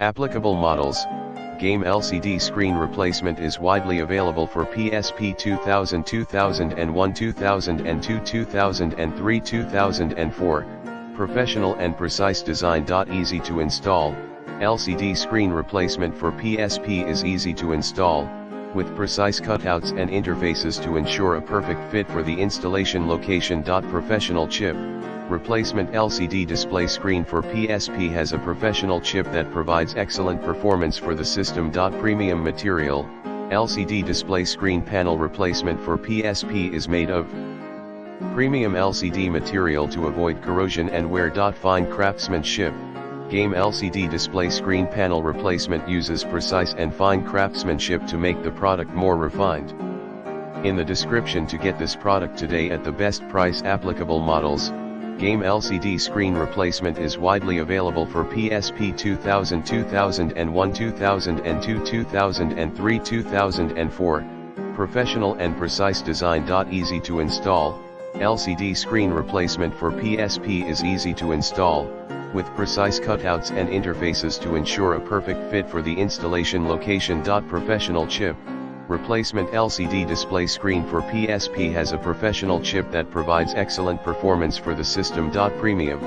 Applicable models. Game LCD screen replacement is widely available for PSP 2000, 2001, 2002, 2003, 2004. Professional and precise design. Easy to install. LCD screen replacement for PSP is easy to install, with precise cutouts and interfaces to ensure a perfect fit for the installation location. Professional chip. Replacement LCD display screen for PSP has a professional chip that provides excellent performance for the system. Premium material. LCD display screen panel replacement for PSP is made of premium LCD material to avoid corrosion and wear. Fine craftsmanship. Game LCD display screen panel replacement uses precise and fine craftsmanship to make the product more refined. In the description to get this product today at the best price. Applicable models. Game LCD screen replacement is widely available for PSP 2000, 2001, 2002, 2003, 2004. Professional and precise design. Easy to install. LCD screen replacement for PSP is easy to install, with precise cutouts and interfaces to ensure a perfect fit for the installation location. Professional chip. Replacement LCD display screen for PSP has a professional chip that provides excellent performance for the system. Premium.